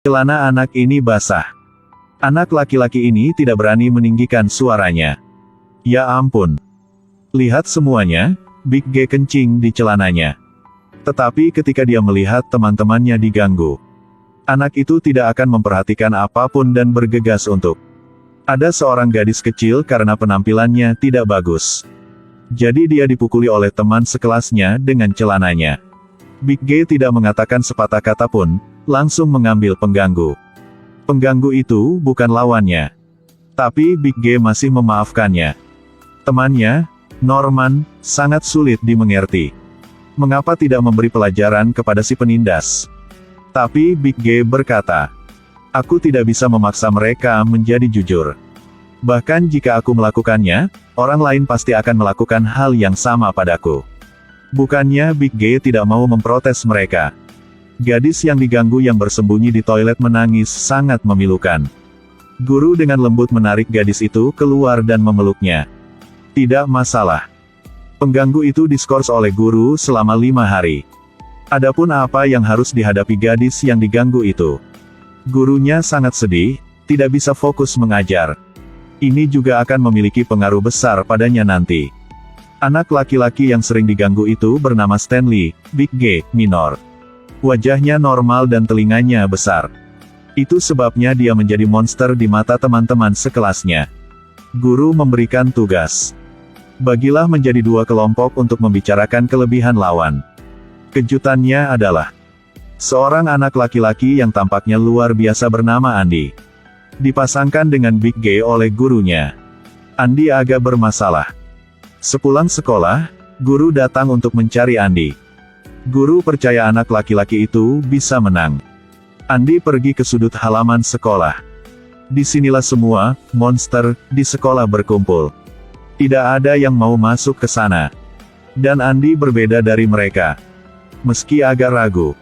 Celana anak ini basah. Anak laki-laki ini tidak berani meninggikan suaranya. Ya ampun. Lihat semuanya, Big G kencing di celananya. Tetapi ketika dia melihat teman-temannya diganggu, anak itu tidak akan memperhatikan apapun dan bergegas untuk. Ada seorang gadis kecil karena penampilannya tidak bagus. Jadi dia dipukuli oleh teman sekelasnya dengan celananya. Big G tidak mengatakan sepatah kata pun, langsung mengambil pengganggu. Pengganggu itu bukan lawannya. Tapi Big G masih memaafkannya. Temannya, Norman, sangat sulit dimengerti. Mengapa tidak memberi pelajaran kepada si penindas? Tapi Big G berkata, aku tidak bisa memaksa mereka menjadi jujur. Bahkan jika aku melakukannya, orang lain pasti akan melakukan hal yang sama padaku. Bukannya Big G tidak mau memprotes mereka. Gadis yang diganggu yang bersembunyi di toilet menangis sangat memilukan. Guru dengan lembut menarik gadis itu keluar dan memeluknya. Tidak masalah. Pengganggu itu diskors oleh guru selama 5 hari. Adapun apa yang harus dihadapi gadis yang diganggu itu. Gurunya sangat sedih, tidak bisa fokus mengajar. Ini juga akan memiliki pengaruh besar padanya nanti. Anak laki-laki yang sering diganggu itu bernama Stanley, Big G, minor. Wajahnya normal dan telinganya besar. Itu sebabnya dia menjadi monster di mata teman-teman sekelasnya. Guru memberikan tugas. Bagilah menjadi 2 kelompok untuk membicarakan kelebihan lawan. Kejutannya adalah seorang anak laki-laki yang tampaknya luar biasa bernama Andy. Dipasangkan dengan Big G oleh gurunya. Andy agak bermasalah. Sepulang sekolah, guru datang untuk mencari Andy. Guru percaya anak laki-laki itu bisa menang. Andy pergi ke sudut halaman sekolah. Disinilah semua monster di sekolah berkumpul. Tidak ada yang mau masuk ke sana. Dan Andy berbeda dari mereka. Meski agak ragu.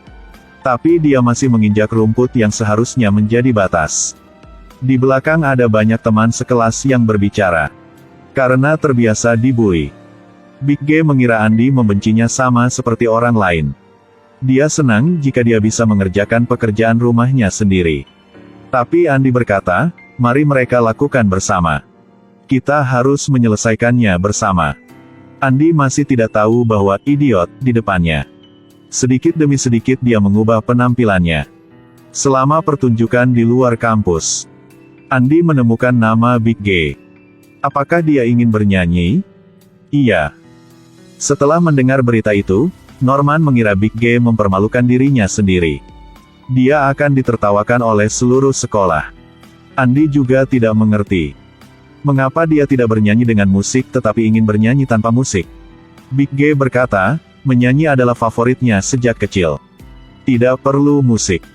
Tapi dia masih menginjak rumput yang seharusnya menjadi batas. Di belakang ada banyak teman sekelas yang berbicara. Karena terbiasa dibully. Big G mengira Andy membencinya sama seperti orang lain. Dia senang jika dia bisa mengerjakan pekerjaan rumahnya sendiri. Tapi Andy berkata, mari mereka lakukan bersama. Kita harus menyelesaikannya bersama. Andy masih tidak tahu bahwa idiot di depannya. Sedikit demi sedikit dia mengubah penampilannya. Selama pertunjukan di luar kampus, Andy menemukan nama Big G. Apakah dia ingin bernyanyi? Iya. Setelah mendengar berita itu, Norman mengira Big G mempermalukan dirinya sendiri. Dia akan ditertawakan oleh seluruh sekolah. Andy juga tidak mengerti. Mengapa dia tidak bernyanyi dengan musik tetapi ingin bernyanyi tanpa musik? Big G berkata, menyanyi adalah favoritnya sejak kecil. Tidak perlu musik.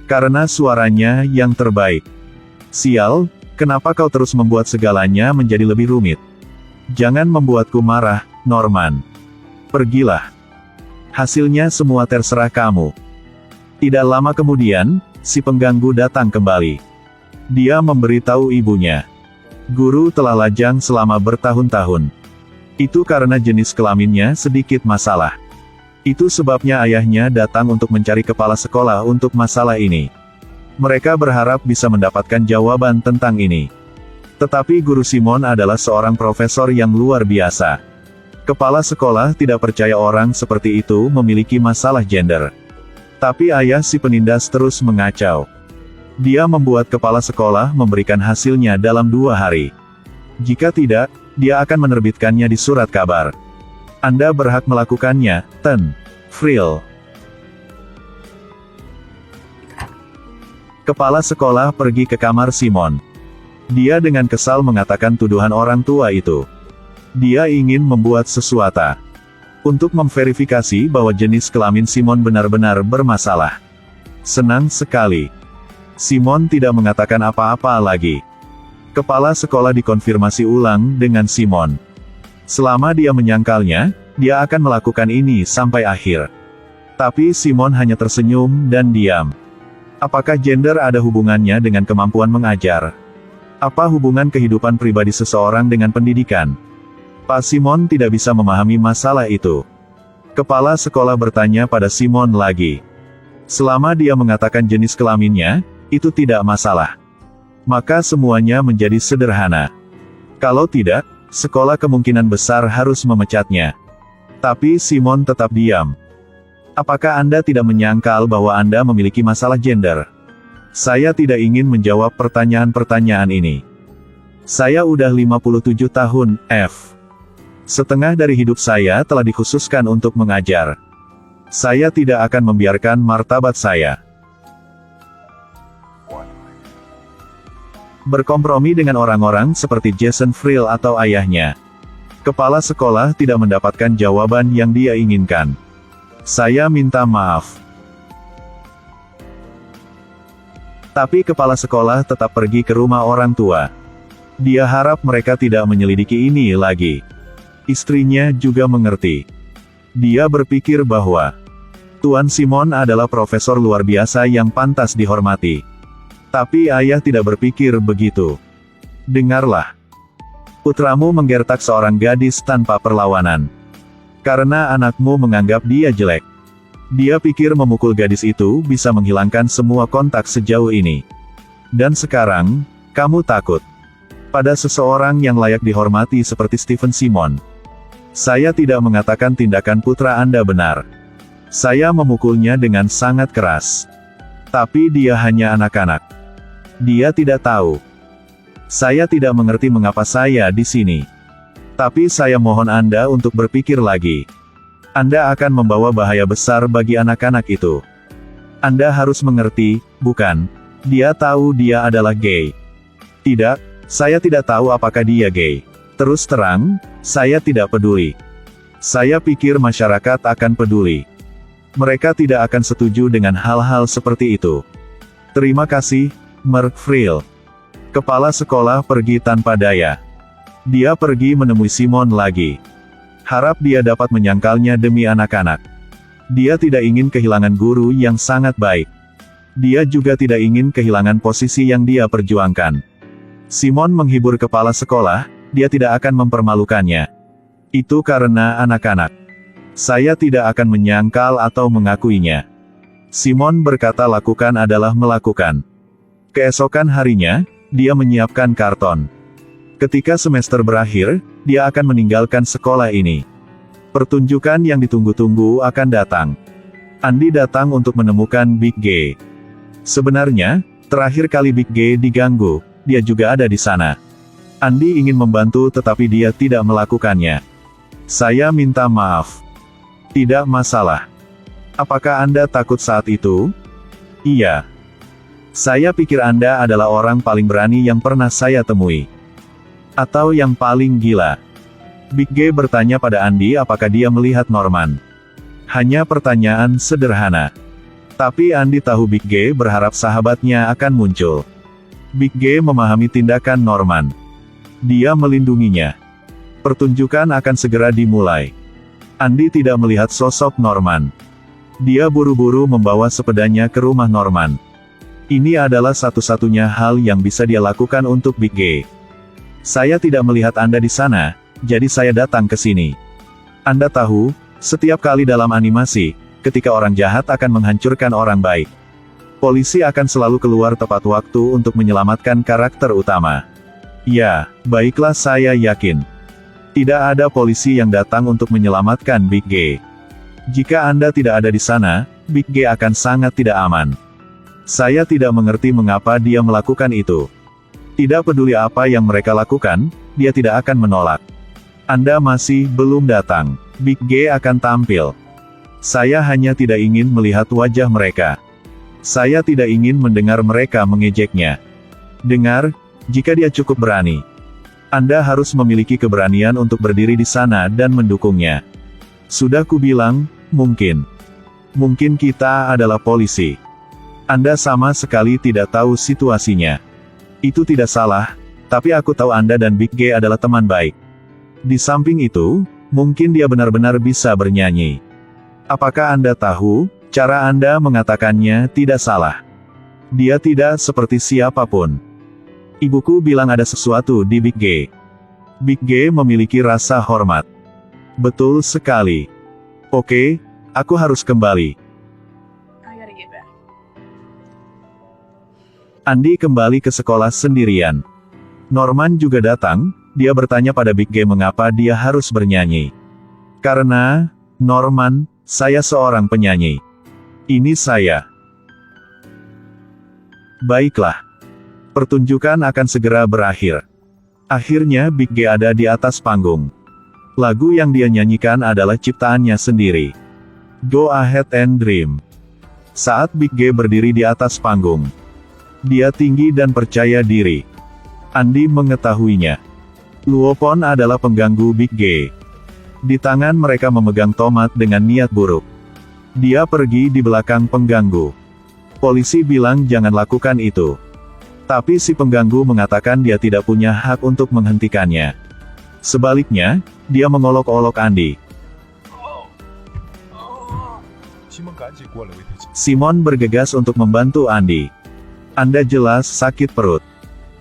Karena suaranya yang terbaik. Sial, kenapa kau terus membuat segalanya menjadi lebih rumit? Jangan membuatku marah, Norman. Pergilah. Hasilnya semua terserah kamu. Tidak lama kemudian, si pengganggu datang kembali. Dia memberitahu ibunya. Guru telah lajang selama bertahun-tahun. Itu karena jenis kelaminnya sedikit masalah. Itu sebabnya ayahnya datang untuk mencari kepala sekolah untuk masalah ini. Mereka berharap bisa mendapatkan jawaban tentang ini. Tetapi Guru Simon adalah seorang profesor yang luar biasa. Kepala sekolah tidak percaya orang seperti itu memiliki masalah gender. Tapi ayah si penindas terus mengacau. Dia membuat kepala sekolah memberikan hasilnya dalam 2 hari. Jika tidak, dia akan menerbitkannya di surat kabar. Anda berhak melakukannya, Ten Frill. Kepala sekolah pergi ke kamar Simon. Dia dengan kesal mengatakan tuduhan orang tua itu. Dia ingin membuat sesuatu untuk memverifikasi bahwa jenis kelamin Simon benar-benar bermasalah. Senang sekali. Simon tidak mengatakan apa-apa lagi. Kepala sekolah dikonfirmasi ulang dengan Simon. Selama dia menyangkalnya, dia akan melakukan ini sampai akhir. Tapi Simon hanya tersenyum dan diam. Apakah gender ada hubungannya dengan kemampuan mengajar? Apa hubungan kehidupan pribadi seseorang dengan pendidikan? Pak Simon tidak bisa memahami masalah itu. Kepala sekolah bertanya pada Simon lagi. Selama dia mengatakan jenis kelaminnya, itu tidak masalah. Maka semuanya menjadi sederhana. Kalau tidak, sekolah kemungkinan besar harus memecatnya. Tapi Simon tetap diam. Apakah Anda tidak menyangkal bahwa Anda memiliki masalah gender? Saya tidak ingin menjawab pertanyaan-pertanyaan ini. Saya udah 57 tahun, F. Setengah dari hidup saya telah dikhususkan untuk mengajar. Saya tidak akan membiarkan martabat saya berkompromi dengan orang-orang seperti Jason Friel atau ayahnya. Kepala sekolah tidak mendapatkan jawaban yang dia inginkan. Saya minta maaf. Tapi kepala sekolah tetap pergi ke rumah orang tua. Dia harap mereka tidak menyelidiki ini lagi. Istrinya juga mengerti. Dia berpikir bahwa Tuan Simon adalah profesor luar biasa yang pantas dihormati. Tapi ayah tidak berpikir begitu. Dengarlah. Putramu menggertak seorang gadis tanpa perlawanan. Karena anakmu menganggap dia jelek. Dia pikir memukul gadis itu bisa menghilangkan semua kontak sejauh ini. Dan sekarang, kamu takut pada seseorang yang layak dihormati seperti Stephen Simon. Saya tidak mengatakan tindakan putra Anda benar. Saya memukulnya dengan sangat keras. Tapi dia hanya anak-anak. Dia tidak tahu. Saya tidak mengerti mengapa saya di sini. Tapi saya mohon Anda untuk berpikir lagi. Anda akan membawa bahaya besar bagi anak-anak itu. Anda harus mengerti, bukan? Dia tahu dia adalah gay. Tidak, saya tidak tahu apakah dia gay. Terus terang, saya tidak peduli. Saya pikir masyarakat akan peduli. Mereka tidak akan setuju dengan hal-hal seperti itu. Terima kasih, Mark Friel. Kepala sekolah pergi tanpa daya. Dia pergi menemui Simon lagi. Harap dia dapat menyangkalnya demi anak-anak. Dia tidak ingin kehilangan guru yang sangat baik. Dia juga tidak ingin kehilangan posisi yang dia perjuangkan. Simon menghibur kepala sekolah, dia tidak akan mempermalukannya. Itu karena anak-anak. Saya tidak akan menyangkal atau mengakuinya. Simon berkata lakukan adalah melakukan. Keesokan harinya, dia menyiapkan karton. Ketika semester berakhir, dia akan meninggalkan sekolah ini. Pertunjukan yang ditunggu-tunggu akan datang. Andy datang untuk menemukan Big G. Sebenarnya, terakhir kali Big G diganggu, dia juga ada di sana. Andy ingin membantu tetapi dia tidak melakukannya. Saya minta maaf. Tidak masalah. Apakah Anda takut saat itu? Iya. Saya pikir Anda adalah orang paling berani yang pernah saya temui. Atau yang paling gila. Big G bertanya pada Andy apakah dia melihat Norman. Hanya pertanyaan sederhana. Tapi Andy tahu Big G berharap sahabatnya akan muncul. Big G memahami tindakan Norman. Dia melindunginya. Pertunjukan akan segera dimulai. Andy tidak melihat sosok Norman. Dia buru-buru membawa sepedanya ke rumah Norman. Ini adalah satu-satunya hal yang bisa dia lakukan untuk Big G. Saya tidak melihat Anda di sana, jadi saya datang ke sini. Anda tahu, setiap kali dalam animasi, ketika orang jahat akan menghancurkan orang baik, polisi akan selalu keluar tepat waktu untuk menyelamatkan karakter utama. Ya, baiklah saya yakin. Tidak ada polisi yang datang untuk menyelamatkan Big G. Jika Anda tidak ada di sana, Big G akan sangat tidak aman. Saya tidak mengerti mengapa dia melakukan itu. Tidak peduli apa yang mereka lakukan, dia tidak akan menolak. Anda masih belum datang. Big G akan tampil. Saya hanya tidak ingin melihat wajah mereka. Saya tidak ingin mendengar mereka mengejeknya. Dengar, jika dia cukup berani, Anda harus memiliki keberanian untuk berdiri di sana dan mendukungnya. Sudah kubilang, mungkin. Mungkin kita adalah polisi. Anda sama sekali tidak tahu situasinya. Itu tidak salah, tapi aku tahu Anda dan Big G adalah teman baik. Di samping itu, mungkin dia benar-benar bisa bernyanyi. Apakah Anda tahu, cara Anda mengatakannya tidak salah. Dia tidak seperti siapapun. Ibuku bilang ada sesuatu di Big G. Big G memiliki rasa hormat. Betul sekali. Oke, aku harus kembali. I gotta get back. Andy kembali ke sekolah sendirian. Norman juga datang, dia bertanya pada Big G mengapa dia harus bernyanyi. Karena, Norman, saya seorang penyanyi. Ini saya. Baiklah. Pertunjukan akan segera berakhir. Akhirnya Big G ada di atas panggung. Lagu yang dia nyanyikan adalah ciptaannya sendiri. Go Ahead and Dream. Saat Big G berdiri di atas panggung, dia tinggi dan percaya diri. Andy mengetahuinya. Luopon adalah pengganggu Big G. Di tangan mereka memegang tomat dengan niat buruk. Dia pergi di belakang pengganggu. Polisi bilang jangan lakukan itu. Tapi si pengganggu mengatakan dia tidak punya hak untuk menghentikannya. Sebaliknya, dia mengolok-olok Andy. Simon bergegas untuk membantu Andy. Anda jelas sakit perut.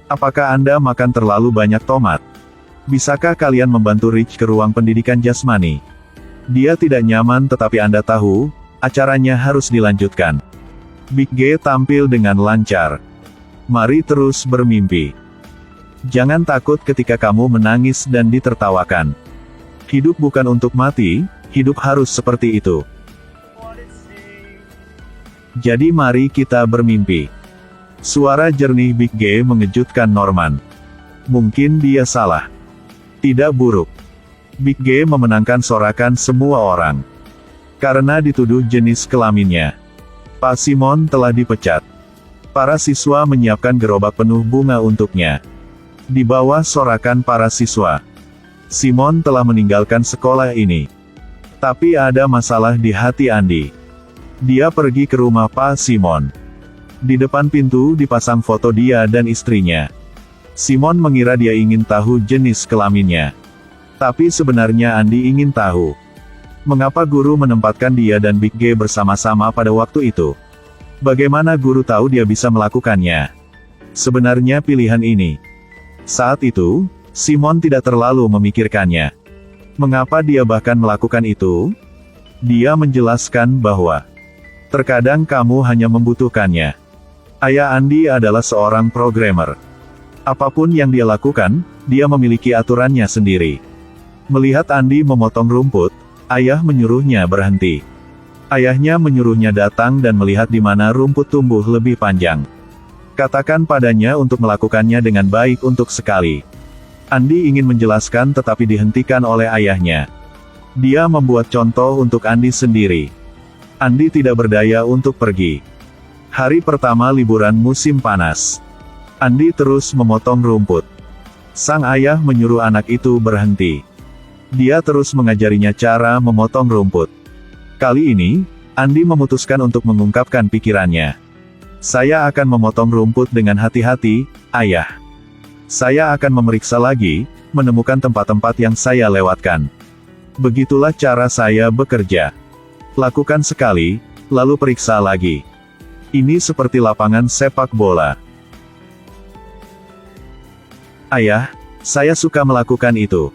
Apakah Anda makan terlalu banyak tomat? Bisakah kalian membantu Rich ke ruang pendidikan jasmani? Dia tidak nyaman tetapi Anda tahu, acaranya harus dilanjutkan. Big G tampil dengan lancar. Mari terus bermimpi. Jangan takut ketika kamu menangis dan ditertawakan. Hidup bukan untuk mati, hidup harus seperti itu. Jadi mari kita bermimpi. Suara jernih Big G mengejutkan Norman. Mungkin dia salah. Tidak buruk. Big G memenangkan sorakan semua orang. Karena dituduh jenis kelaminnya. Pak Simon telah dipecat. Para siswa menyiapkan gerobak penuh bunga untuknya. Di bawah sorakan para siswa. Simon telah meninggalkan sekolah ini. Tapi ada masalah di hati Andy. Dia pergi ke rumah Pak Simon. Di depan pintu dipasang foto dia dan istrinya. Simon mengira dia ingin tahu jenis kelaminnya. Tapi sebenarnya Andy ingin tahu. Mengapa guru menempatkan dia dan Big G bersama-sama pada waktu itu? Bagaimana guru tahu dia bisa melakukannya? Sebenarnya pilihan ini. Saat itu, Simon tidak terlalu memikirkannya. Mengapa dia bahkan melakukan itu? Dia menjelaskan bahwa terkadang kamu hanya membutuhkannya. Ayah Andy adalah seorang programmer. Apapun yang dia lakukan, dia memiliki aturannya sendiri. Melihat Andy memotong rumput, ayah menyuruhnya berhenti. Ayahnya menyuruhnya datang dan melihat di mana rumput tumbuh lebih panjang. Katakan padanya untuk melakukannya dengan baik untuk sekali. Andy ingin menjelaskan tetapi dihentikan oleh ayahnya. Dia membuat contoh untuk Andy sendiri. Andy tidak berdaya untuk pergi. Hari pertama liburan musim panas. Andy terus memotong rumput. Sang ayah menyuruh anak itu berhenti. Dia terus mengajarinya cara memotong rumput. Kali ini, Andy memutuskan untuk mengungkapkan pikirannya. Saya akan memotong rumput dengan hati-hati, ayah. Saya akan memeriksa lagi, menemukan tempat-tempat yang saya lewatkan. Begitulah cara saya bekerja. Lakukan sekali, lalu periksa lagi. Ini seperti lapangan sepak bola. Ayah, saya suka melakukan itu.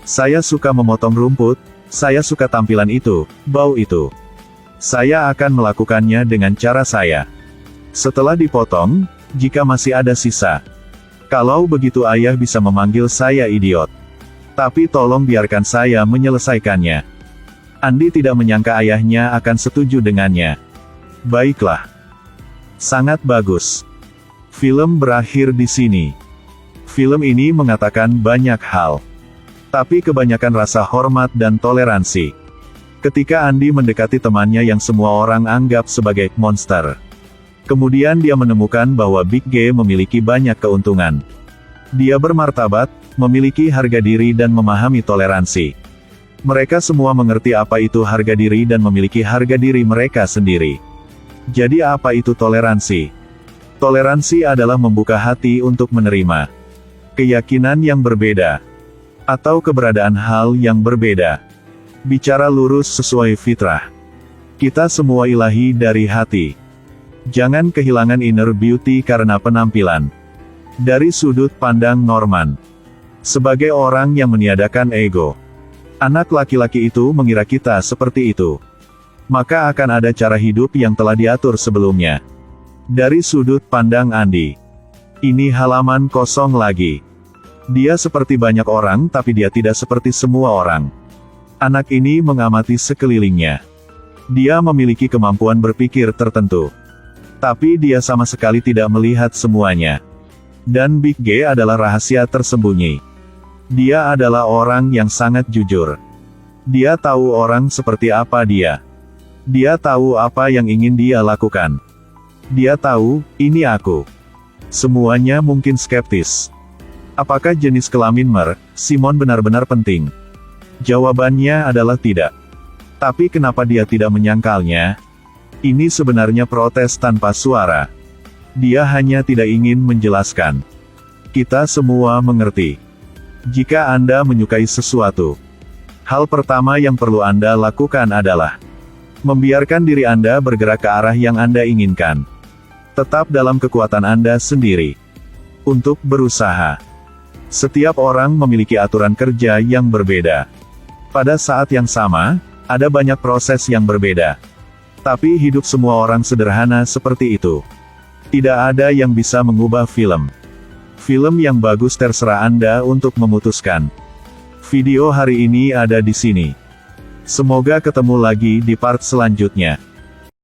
Saya suka memotong rumput, saya suka tampilan itu, bau itu. Saya akan melakukannya dengan cara saya. Setelah dipotong, jika masih ada sisa. Kalau begitu ayah bisa memanggil saya idiot. Tapi tolong biarkan saya menyelesaikannya. Andy tidak menyangka ayahnya akan setuju dengannya. Baiklah. Sangat bagus. Film berakhir di sini. Film ini mengatakan banyak hal. Tapi kebanyakan rasa hormat dan toleransi. Ketika Andy mendekati temannya yang semua orang anggap sebagai monster. Kemudian dia menemukan bahwa Big G memiliki banyak keuntungan. Dia bermartabat, memiliki harga diri dan memahami toleransi. Mereka semua mengerti apa itu harga diri dan memiliki harga diri mereka sendiri. Jadi apa itu toleransi? Toleransi adalah membuka hati untuk menerima keyakinan yang berbeda, atau keberadaan hal yang berbeda. Bicara lurus sesuai fitrah. Kita semua ilahi dari hati. Jangan kehilangan inner beauty karena penampilan. Dari sudut pandang Norman. Sebagai orang yang meniadakan ego. Anak laki-laki itu mengira kita seperti itu. Maka akan ada cara hidup yang telah diatur sebelumnya. Dari sudut pandang Andi, ini halaman kosong lagi. Dia seperti banyak orang tapi dia tidak seperti semua orang. Anak ini mengamati sekelilingnya. Dia memiliki kemampuan berpikir tertentu. Tapi dia sama sekali tidak melihat semuanya. Dan Big G adalah rahasia tersembunyi. Dia adalah orang yang sangat jujur. Dia tahu orang seperti apa dia. Dia tahu apa yang ingin dia lakukan. Dia tahu, ini aku. Semuanya mungkin skeptis. Apakah jenis kelamin Simon benar-benar penting? Jawabannya adalah tidak. Tapi kenapa dia tidak menyangkalnya? Ini sebenarnya protes tanpa suara. Dia hanya tidak ingin menjelaskan. Kita semua mengerti. Jika Anda menyukai sesuatu, hal pertama yang perlu Anda lakukan adalah membiarkan diri Anda bergerak ke arah yang Anda inginkan. Tetap dalam kekuatan Anda sendiri. Untuk berusaha. Setiap orang memiliki aturan kerja yang berbeda. Pada saat yang sama, ada banyak proses yang berbeda. Tapi hidup semua orang sederhana seperti itu. Tidak ada yang bisa mengubah film. Film yang bagus terserah Anda untuk memutuskan. Video hari ini ada di sini. Semoga ketemu lagi di part selanjutnya.